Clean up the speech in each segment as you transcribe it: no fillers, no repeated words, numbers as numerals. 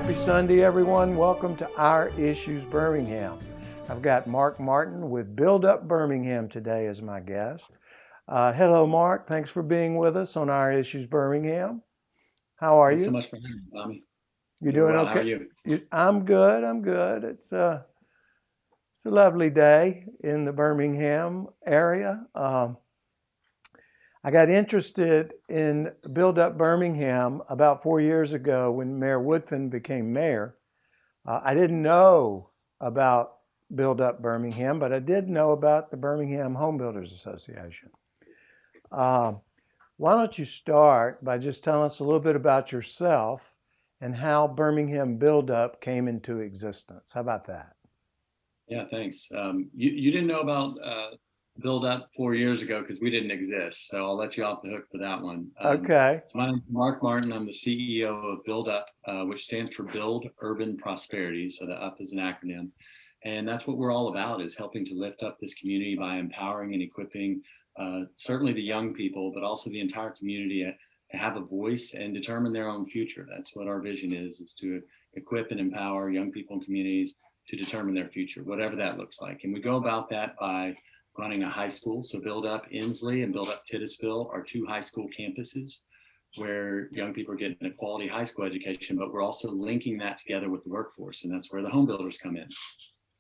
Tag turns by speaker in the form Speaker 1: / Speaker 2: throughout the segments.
Speaker 1: Happy Sunday, everyone. Welcome to Our Issues Birmingham. I've got Mark Martin with Build Up Birmingham today as my guest. Hello, Mark. Thanks for being with us on Our Issues Birmingham. How are
Speaker 2: Thanks
Speaker 1: you?
Speaker 2: so much for having me, Tommy.
Speaker 1: You
Speaker 2: Doing
Speaker 1: doing
Speaker 2: well. How are
Speaker 1: okay?
Speaker 2: you?
Speaker 1: I'm good. I'm good. It's a lovely day in the Birmingham area. I got interested in Build Up Birmingham about 4 years ago when Mayor Woodfin became mayor. I didn't know about Build Up Birmingham, but I did know about the Birmingham Home Builders Association. Um, why don't you start by just telling us a little bit about yourself and how Birmingham Build Up came into existence? How about that?
Speaker 2: Yeah, thanks. You didn't know about Build Up 4 years ago because we didn't exist. So I'll let you off the hook for that one.
Speaker 1: Okay.
Speaker 2: So my name is Mark Martin. I'm the CEO of Build Up, which stands for Build Urban Prosperity. So the UP is an acronym. And that's what we're all about, is helping to lift up this community by empowering and equipping certainly the young people, but also the entire community to have a voice and determine their own future. That's what our vision is to equip and empower young people and communities to determine their future, whatever that looks like. And we go about that by running a high school. So Build Up Inslee and Build Up Titusville are two high school campuses where young people are getting a quality high school education, but we're also linking that together with the workforce. And that's where the home builders come in.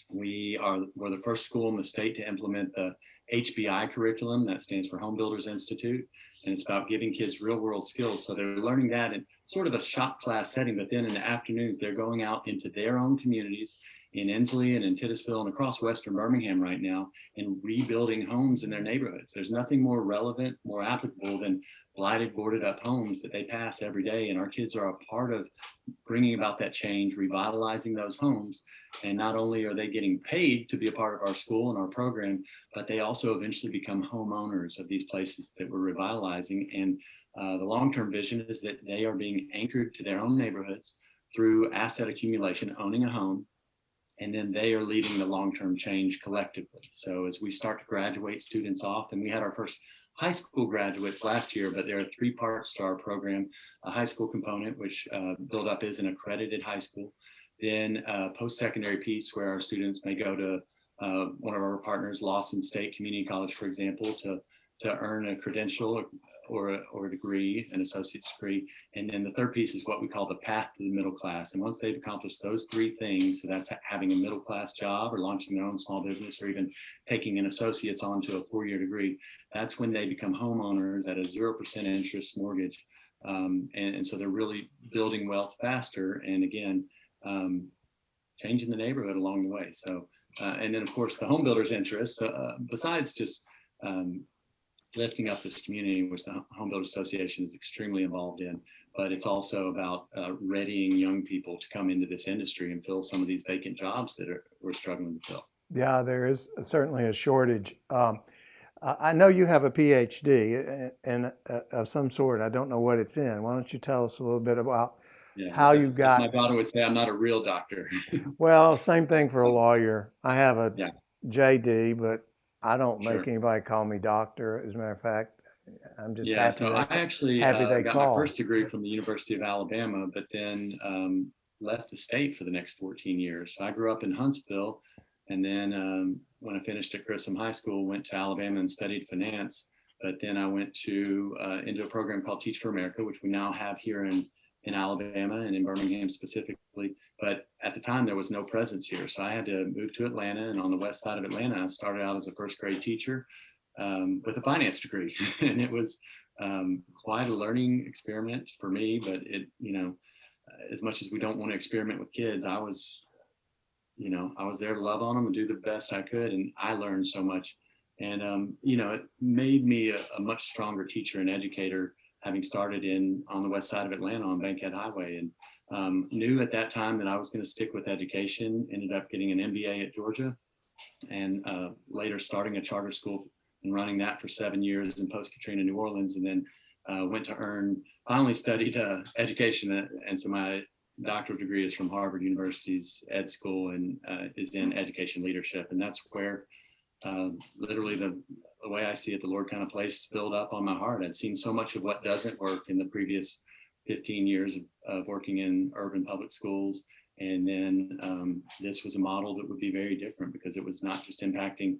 Speaker 2: We're the first school in the state to implement the HBI curriculum. That stands for Home Builders Institute. And it's about giving kids real world skills. So they're learning that in sort of a shop class setting, but then in the afternoons, they're going out into their own communities in Inslee and in Titusville and across Western Birmingham right now and rebuilding homes in their neighborhoods. There's nothing more relevant, more applicable than blighted, boarded up homes that they pass every day. And our kids are a part of bringing about that change, revitalizing those homes. And not only are they getting paid to be a part of our school and our program, but they also eventually become homeowners of these places that we're revitalizing. And the long-term vision is that they are being anchored to their own neighborhoods through asset accumulation, owning a home, and then they are leading the long-term change collectively. So as we start to graduate students off, and we had our first high school graduates last year, but there are 3 parts to our program: a high school component, which Build Up is an accredited high school, then a post-secondary piece where our students may go to one of our partners, Lawson State Community College, for example, to earn a credential or a degree, an associate's degree. And then the third piece is what we call the path to the middle class. And once they've accomplished those 3 things, so that's having a middle class job or launching their own small business or even taking an associate's onto a 4-year degree, that's when they become homeowners at a 0% interest mortgage. And so they're really building wealth faster. And again, changing the neighborhood along the way. So, and then of course the home builders interest, besides just lifting up this community, which the Home Builders Association is extremely involved in, but it's also about readying young people to come into this industry and fill some of these vacant jobs that we're struggling to fill.
Speaker 1: Yeah, there is certainly a shortage. I know you have a PhD of some sort. I don't know what it's in. Why don't you tell us a little bit about how you got?
Speaker 2: My daughter would say I'm not a real doctor.
Speaker 1: Well, same thing for a lawyer. I have a
Speaker 2: Yeah.
Speaker 1: JD, but I don't
Speaker 2: Sure.
Speaker 1: make anybody call me doctor. As a matter of fact, I'm just
Speaker 2: Yeah, so I actually
Speaker 1: happy they
Speaker 2: got
Speaker 1: call.
Speaker 2: my first degree from the University of Alabama, but then left the state for the next 14 years. So I grew up in Huntsville, and then when I finished at Grissom High School, went to Alabama and studied finance. But then I went into a program called Teach for America, which we now have here in Alabama and in Birmingham specifically. But at the time, there was no presence here. So I had to move to Atlanta. And on the west side of Atlanta, I started out as a first grade teacher with a finance degree. And it was quite a learning experiment for me. But as much as we don't want to experiment with kids, I was there to love on them and do the best I could. And I learned so much. And, it made me a much stronger teacher and educator, having started on the west side of Atlanta on Bankhead Highway, and knew at that time that I was going to stick with education. Ended up getting an MBA at Georgia, and later starting a charter school and running that for 7 years in post-Katrina New Orleans, and then finally studied education. And so my doctoral degree is from Harvard University's Ed School and is in education leadership. And that's where literally the way I see it, the Lord kind of placed Build Up on my heart. I'd seen so much of what doesn't work in the previous 15 years of working in urban public schools. And then this was a model that would be very different because it was not just impacting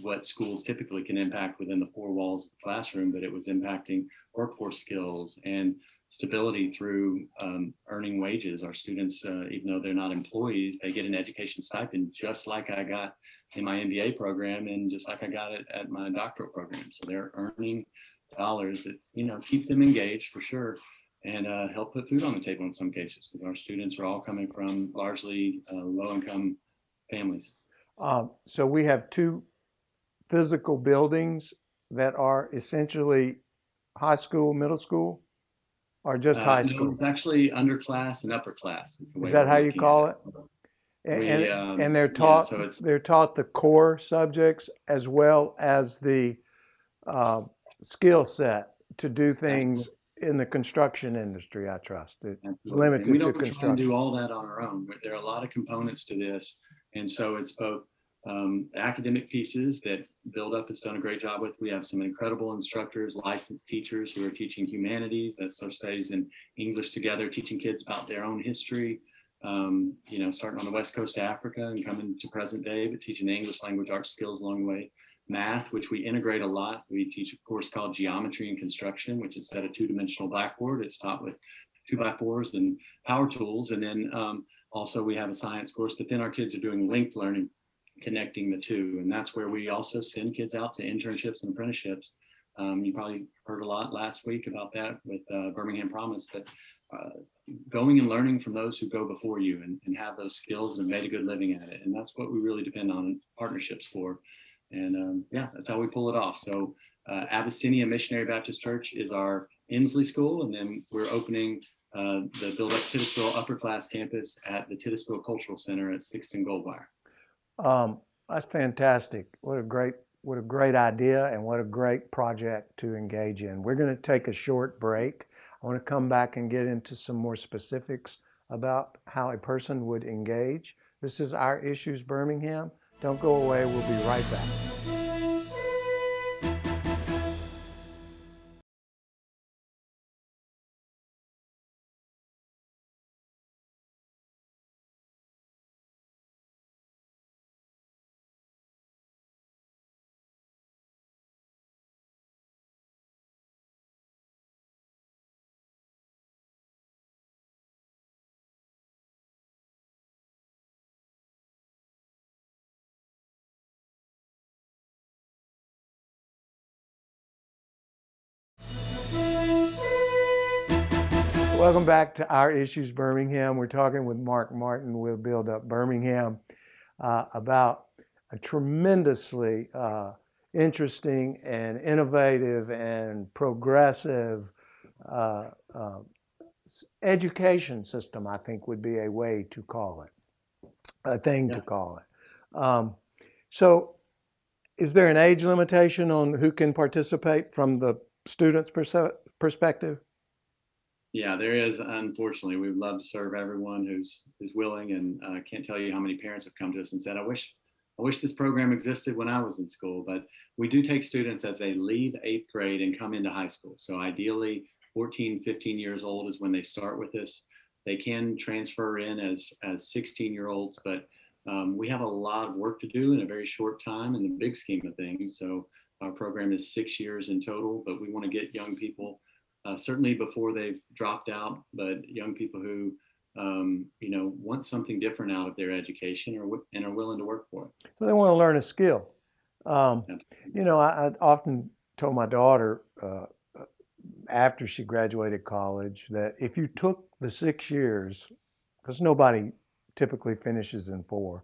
Speaker 2: what schools typically can impact within the four walls of the classroom, but it was impacting workforce skills and stability through earning wages. Our students, even though they're not employees, they get an education stipend just like I got in my MBA program and just like I got it at my doctoral program. So they're earning dollars that, keep them engaged for sure and help put food on the table in some cases because our students are all coming from largely low-income families.
Speaker 1: So we have two physical buildings that are essentially high school, middle school, or just high
Speaker 2: No,
Speaker 1: school?
Speaker 2: it's actually underclass and upper class is the
Speaker 1: Is
Speaker 2: way
Speaker 1: that
Speaker 2: we're
Speaker 1: how you
Speaker 2: looking
Speaker 1: call
Speaker 2: at
Speaker 1: it?
Speaker 2: it.
Speaker 1: And they're
Speaker 2: Yeah,
Speaker 1: taught
Speaker 2: so it's
Speaker 1: the core subjects as well as the uh, skill set to do things
Speaker 2: absolutely,
Speaker 1: in the construction industry, I trust. It's
Speaker 2: absolutely. And we
Speaker 1: limited to
Speaker 2: don't try and do
Speaker 1: construction.
Speaker 2: all that on our own. There are a lot of components to this. And so it's both academic pieces that Build Up has done a great job with. We have some incredible instructors, licensed teachers who are teaching humanities, that's social studies and English together, teaching kids about their own history, starting on the west coast of Africa and coming to present day, but teaching the English language arts skills along the way. Math, which we integrate a lot. We teach a course called Geometry and Construction, which instead of two-dimensional blackboard, it's taught with 2x4s and power tools. And then also we have a science course, but then our kids are doing linked learning, connecting the two. And that's where we also send kids out to internships and apprenticeships. You probably heard a lot last week about that with Birmingham Promise, but going and learning from those who go before you and have those skills and have made a good living at it. And that's what we really depend on partnerships for. And that's how we pull it off. So Abyssinia Missionary Baptist Church is our Inslee School, and then we're opening the Build Up Titusville Upper Class Campus at the Titusville Cultural Center at 6th and Goldwire.
Speaker 1: That's fantastic. What a great idea and what a great project to engage in. We're going to take a short break. I want to come back and get into some more specifics about how a person would engage. This is Our Issues Birmingham. Don't go away. We'll be right back. Welcome back to Our Issues Birmingham. We're talking with Mark Martin with Build Up Birmingham about a tremendously interesting and innovative and progressive education system, I think would be a way to call it, a thing to call it. So is there an age limitation on who can participate from the student's perspective?
Speaker 2: Yeah, there is. Unfortunately, we would love to serve everyone who's willing, and I can't tell you how many parents have come to us and said, I wish this program existed when I was in school. But we do take students as they leave 8th grade and come into high school. So ideally, 14, 15 years old is when they start with us. They can transfer in as 16-year-olds, but we have a lot of work to do in a very short time in the big scheme of things. So our program is 6 years in total, but we want to get young people certainly before they've dropped out, but young people who want something different out of their education and are willing to work for it.
Speaker 1: So they want to learn a skill. I often told my daughter after she graduated college that if you took the 6 years, because nobody typically finishes in 4,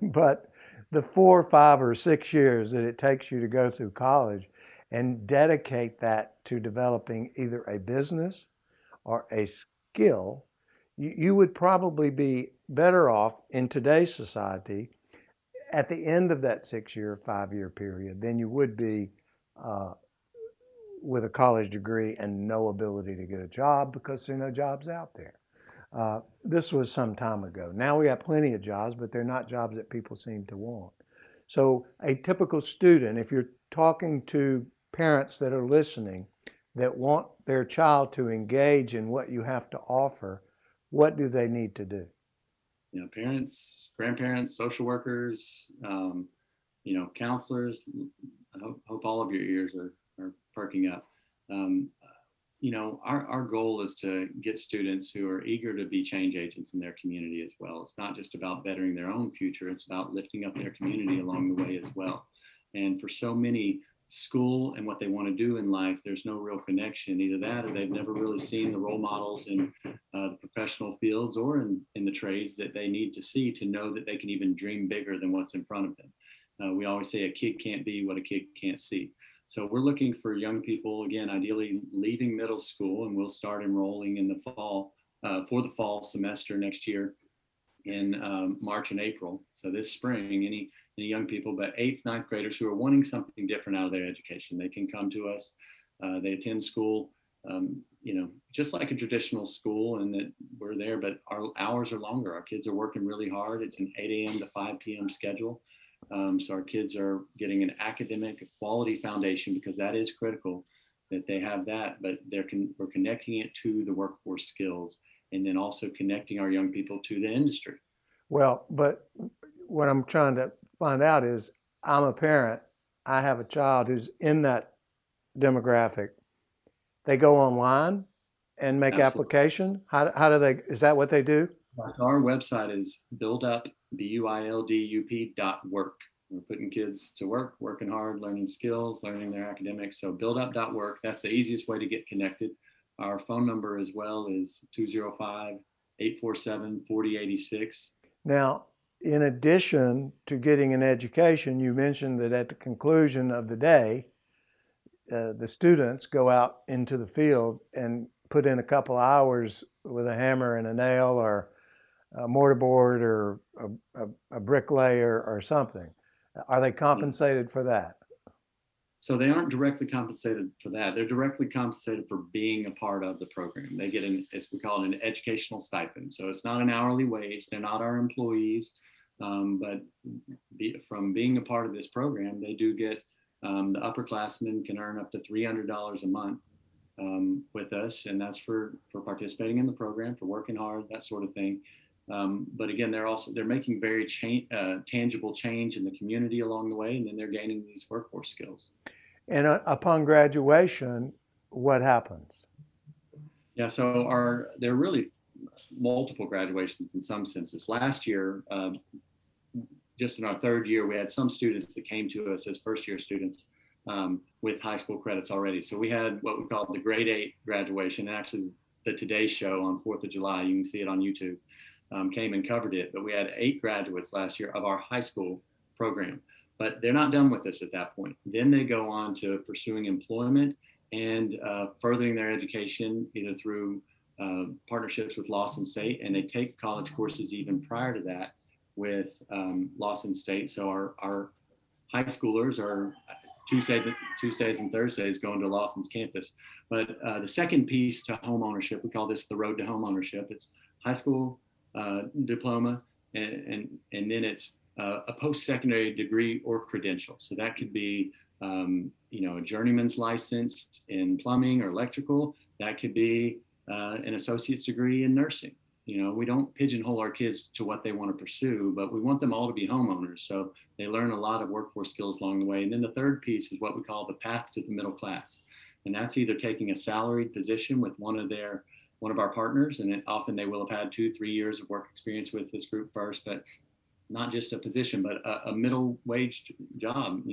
Speaker 1: but the 4, 5, or 6 years that it takes you to go through college and dedicate that to developing either a business or a skill, you would probably be better off in today's society at the end of that 6-year, 5-year period than you would be with a college degree and no ability to get a job because there are no jobs out there. This was some time ago. Now we have plenty of jobs, but they're not jobs that people seem to want. So a typical student, if you're talking to parents that are listening, that want their child to engage in what you have to offer, what do they need to do?
Speaker 2: Parents, grandparents, social workers, counselors. I hope all of your ears are perking up. Um, our goal is to get students who are eager to be change agents in their community as well. It's not just about bettering their own future, it's about lifting up their community along the way as well. And for so many, school and what they want to do in life, there's no real connection. Either that or they've never really seen the role models in the professional fields or in the trades that they need to see to know that they can even dream bigger than what's in front of them. We always say a kid can't be what a kid can't see. So we're looking for young people, again, ideally leaving middle school, and we'll start enrolling in the fall for the fall semester next year in March and April. So this spring, any young people, but eighth, ninth graders who are wanting something different out of their education, they can come to us. They attend school, just like a traditional school, and that we're there, but our hours are longer. Our kids are working really hard. It's an 8 a.m. to 5 p.m. schedule. So our kids are getting an academic quality foundation, because that is critical that they have that, but we're connecting it to the workforce skills, and then also connecting our young people to the industry.
Speaker 1: Well, but what I'm trying to find out is, I'm a parent, I have a child who's in that demographic. They go online and make
Speaker 2: Absolutely.
Speaker 1: application? How do they, is that what they do?
Speaker 2: So our website is buildup.work. We're putting kids to work, working hard, learning skills, learning their academics. So buildup.work, that's the easiest way to get connected. Our phone number as well is 205-847-4086.
Speaker 1: Now, in addition to getting an education, you mentioned that at the conclusion of the day, the students go out into the field and put in a couple hours with a hammer and a nail, or a mortarboard, or a bricklayer or something. Are they compensated for that?
Speaker 2: So they aren't directly compensated for that. They're directly compensated for being a part of the program. They get as we call it, an educational stipend. So it's not an hourly wage. They're not our employees, but from being a part of this program, they do get, the upperclassmen can earn up to $300 a month with us, and that's for participating in the program, for working hard, that sort of thing. But again, they're making very tangible change in the community along the way, and then they're gaining these workforce skills.
Speaker 1: And upon graduation, what happens?
Speaker 2: Yeah, so there are really multiple graduations in some senses. Last year, just in our third year, we had some students that came to us as first-year students with high school credits already. So we had what we call the grade 8 graduation. And actually, the Today Show on 4th of July, you can see it on YouTube, came and covered it. But we had 8 graduates last year of our high school program. But they're not done with us at that point. Then they go on to pursuing employment and furthering their education, either through partnerships with Lawson State, and they take college courses even prior to that with Lawson State. So our high schoolers are Tuesdays and Thursdays going to Lawson's campus. But the second piece to home ownership, we call this the road to home ownership. It's high school diploma, and then it's a post-secondary degree or credential. So that could be a journeyman's license in plumbing or electrical. That could be an associate's degree in nursing. We don't pigeonhole our kids to what they want to pursue, but we want them all to be homeowners. So they learn a lot of workforce skills along the way. And then the third piece is what we call the path to the middle class. And that's either taking a salaried position with one of our partners, and often they will have had 2-3 years of work experience with this group first, but not just a position, but a middle wage job,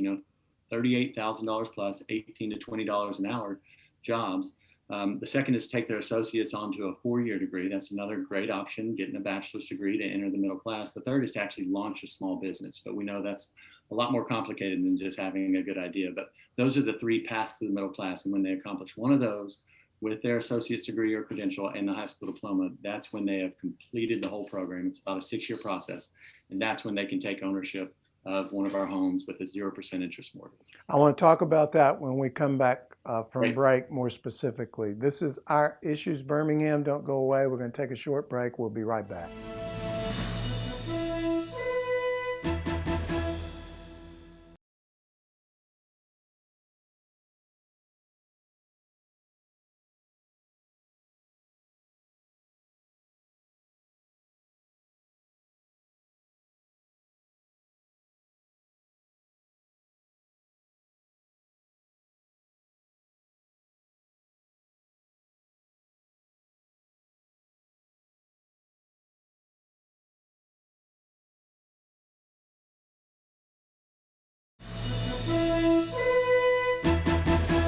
Speaker 2: $38,000 plus, $18 to $20 an hour jobs. The second is take their associates onto a 4-year degree. That's another great option, getting a bachelor's degree to enter the middle class. The third is to actually launch a small business, but we know that's a lot more complicated than just having a good idea. But those are the 3 paths to the middle class. And when they accomplish one of those with their associate's degree or credential and the high school diploma, that's when they have completed the whole program. It's about a 6-year process. And that's when they can take ownership of one of our homes with a 0% interest mortgage.
Speaker 1: I want to talk about that when we come back from
Speaker 2: Great.
Speaker 1: break more specifically. This is Our Issues Birmingham. Don't go away. We're going to take a short break. We'll be right back.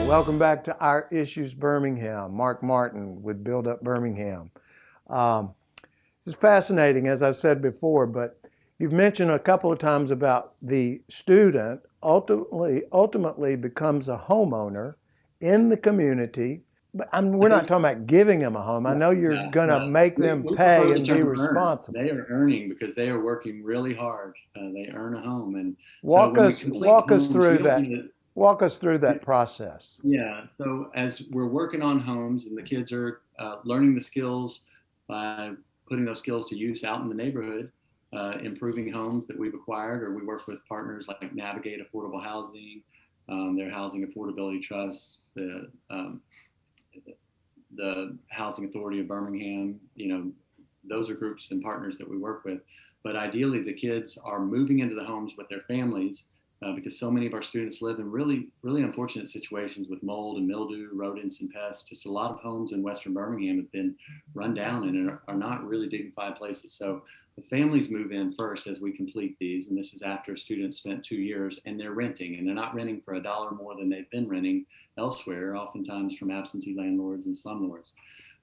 Speaker 1: Welcome back to Our Issues Birmingham. Mark Martin with Build Up Birmingham. Um, it's fascinating, as I've said before, but you've mentioned a couple of times about the student ultimately becomes a homeowner in the community. But we're not talking about giving them a home. I know you're going to make them
Speaker 2: We
Speaker 1: pay
Speaker 2: prefer the
Speaker 1: and be
Speaker 2: term earn.
Speaker 1: responsible.
Speaker 2: They are earning because they are working really hard. They earn a home, and so
Speaker 1: Walk
Speaker 2: when we
Speaker 1: us
Speaker 2: complete the homes,
Speaker 1: through
Speaker 2: we don't
Speaker 1: that.
Speaker 2: need to.
Speaker 1: Walk us through that process.
Speaker 2: Yeah. So as we're working on homes and the kids are learning the skills by putting those skills to use out in the neighborhood, improving homes that we've acquired, or we work with partners like Navigate Affordable Housing, their Housing Affordability Trust, the Housing Authority of Birmingham. Those are groups and partners that we work with. But ideally, the kids are moving into the homes with their families because so many of our students live in really, really unfortunate situations with mold and mildew, rodents and pests. Just a lot of homes in Western Birmingham have been run down and are not really dignified places. So the families move in first as we complete these. And this is after a student spent 2 years, and they're renting, and they're not renting for $1 more than they've been renting elsewhere, oftentimes from absentee landlords and slumlords.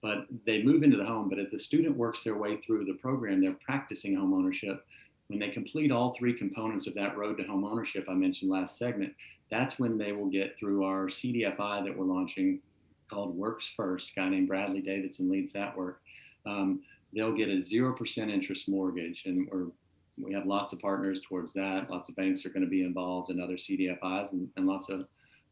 Speaker 2: But they move into the home. But as the student works their way through the program, they're practicing home ownership. When they complete all 3 components of that road to home ownership I mentioned last segment, that's when they will get through our CDFI that we're launching called Works First. A guy named Bradley Davidson leads that work. They'll get a 0% interest mortgage, and we have lots of partners towards that. Lots of banks are going to be involved, and other CDFIs, and lots of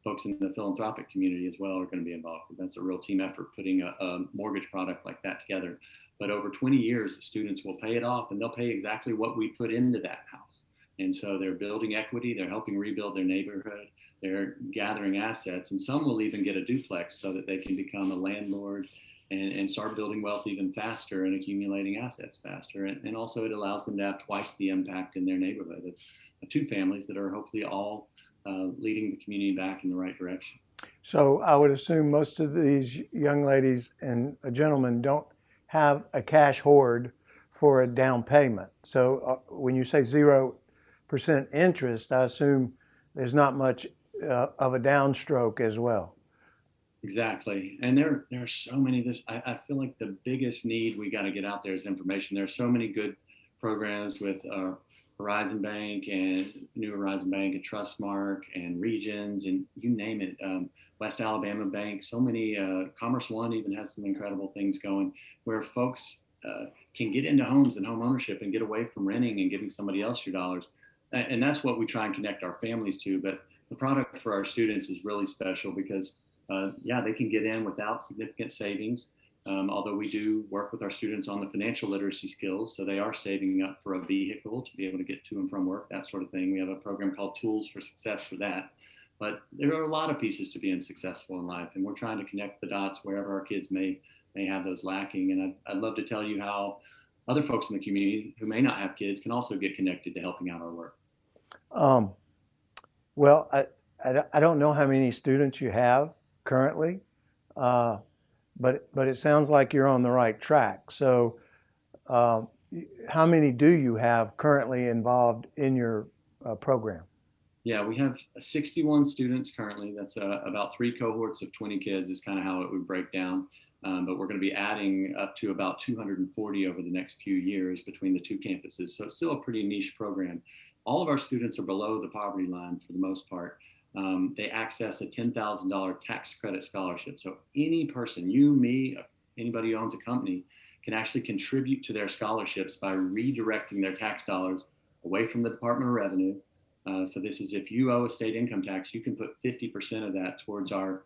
Speaker 2: folks in the philanthropic community as well are going to be involved. That's a real team effort, putting a mortgage product like that together. But over 20 years, the students will pay it off, and they'll pay exactly what we put into that house. And so they're building equity, they're helping rebuild their neighborhood, they're gathering assets, and some will even get a duplex so that they can become a landlord and start building wealth even faster and accumulating assets faster. And also it allows them to have twice the impact in their neighborhood of 2 families that are hopefully all leading the community back in the right direction.
Speaker 1: So I would assume most of these young ladies and gentlemen don't have a cash hoard for a down payment. So when you say 0% interest, I assume there's not much of a downstroke as well.
Speaker 2: Exactly. And there are so many of this. I feel like the biggest need we got to get out there is information. There are so many good programs with Horizon Bank and New Horizon Bank and Trustmark and Regions and you name it. West Alabama Bank, so many, Commerce One even has some incredible things going where folks can get into homes and home ownership and get away from renting and giving somebody else your dollars. And that's what we try and connect our families to. But the product for our students is really special because they can get in without significant savings. Although we do work with our students on the financial literacy skills, so they are saving up for a vehicle to be able to get to and from work, that sort of thing. We have a program called Tools for Success for that. But there are a lot of pieces to being successful in life, and we're trying to connect the dots wherever our kids may have those lacking. And I'd love to tell you how other folks in the community who may not have kids can also get connected to helping out our work.
Speaker 1: Well, I don't know how many students you have currently, but it sounds like you're on the right track. So how many do you have currently involved in your program?
Speaker 2: Yeah, we have 61 students currently. That's about 3 cohorts of 20 kids is kind of how it would break down. But we're going to be adding up to about 240 over the next few years between the 2 campuses. So it's still a pretty niche program. All of our students are below the poverty line for the most part. They access a $10,000 tax credit scholarship. So any person, you, me, anybody who owns a company, can actually contribute to their scholarships by redirecting their tax dollars away from the Department of Revenue. So this is if you owe a state income tax, you can put 50% of that towards our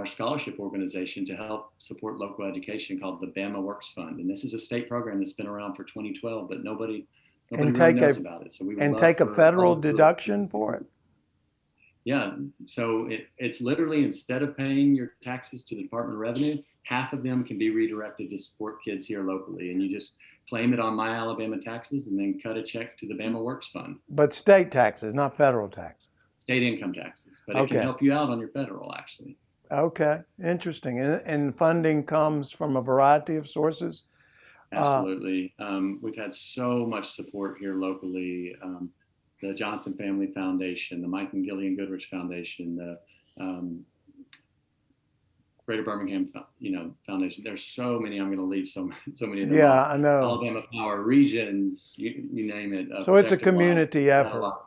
Speaker 2: scholarship organization to help support local education called the Bama Works Fund. And this is a state program that's been around for 2012, but nobody really knows about it. So we would
Speaker 1: take a federal deduction for it.
Speaker 2: Yeah, so it's literally instead of paying your taxes to the Department of Revenue, half of them can be redirected to support kids here locally. And you just claim it on My Alabama Taxes and then cut a check to the Bama Works Fund.
Speaker 1: But state taxes, not federal taxes.
Speaker 2: State income taxes, but it can help you out on your federal, actually.
Speaker 1: Okay, interesting. And funding comes from a variety of sources?
Speaker 2: Absolutely. We've had so much support here locally. The Johnson Family Foundation, the Mike and Gillian Goodrich Foundation, the Greater Birmingham, Foundation. There's so many. I'm going to leave so many of them
Speaker 1: Yeah,
Speaker 2: off.
Speaker 1: I know.
Speaker 2: Alabama Power Regions, you name it.
Speaker 1: So it's a
Speaker 2: Protective Life.
Speaker 1: community
Speaker 2: We've got a
Speaker 1: effort.
Speaker 2: lot.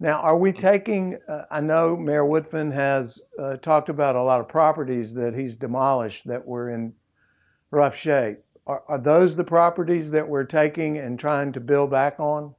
Speaker 1: Now, are we taking, I know Mayor Woodfin has talked about a lot of properties that he's demolished that were in rough shape. Are those the properties that we're taking and trying to build back on?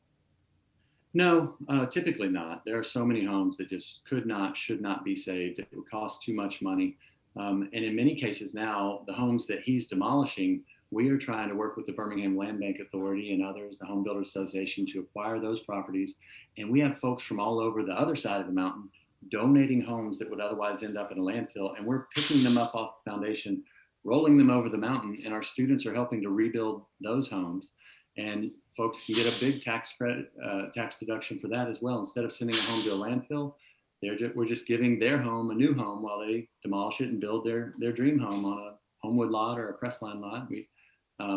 Speaker 2: No, typically not. There are so many homes that just should not be saved. It would cost too much money. And in many cases now, the homes that he's demolishing, we are trying to work with the Birmingham Land Bank Authority and others, the Home Builders Association, to acquire those properties. And we have folks from all over the other side of the mountain donating homes that would otherwise end up in a landfill. And we're picking them up off the foundation, rolling them over the mountain, and our students are helping to rebuild those homes. And folks can get a big tax credit, tax deduction for that as well. Instead of sending a home to a landfill, we're just giving their home a new home while they demolish it and build their dream home on a Homewood lot or a Crestline lot.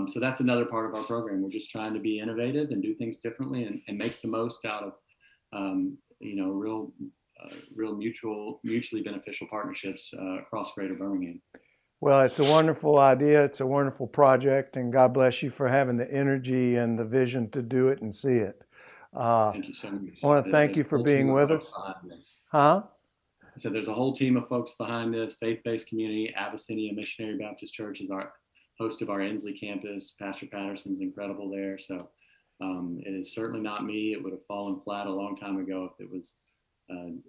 Speaker 2: So that's another part of our program. We're just trying to be innovative and do things differently and make the most out of real mutually beneficial partnerships across Greater Birmingham.
Speaker 1: Well, it's a wonderful idea. It's a wonderful project, and God bless you for having the energy and the vision to do it and see it.
Speaker 2: Thank you so much.
Speaker 1: I want to thank you for being with us. Huh?
Speaker 2: So there's a whole team of folks behind this, faith-based community. Abyssinia Missionary Baptist Church is our host of our Inslee campus. Pastor Patterson's incredible there. So it is certainly not me. It would have fallen flat a long time ago if it was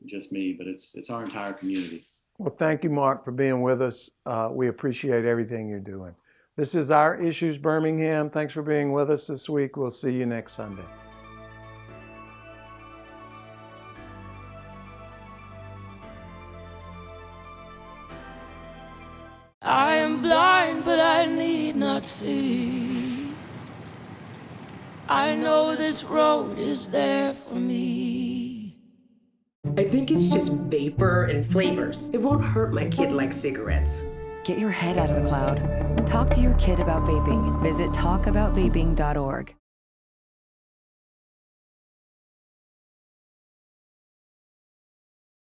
Speaker 2: just me, but it's our entire community.
Speaker 1: Well, thank you, Mark, for being with us. We appreciate everything you're doing. This is Our Issues Birmingham. Thanks for being with us this week. We'll see you next Sunday.
Speaker 3: I am blind, but I need not see. I know this road is there for me.
Speaker 4: I think it's just vapor and flavors. It won't hurt my kid like cigarettes.
Speaker 5: Get your head out of the cloud. Talk to your kid about vaping. Visit talkaboutvaping.org.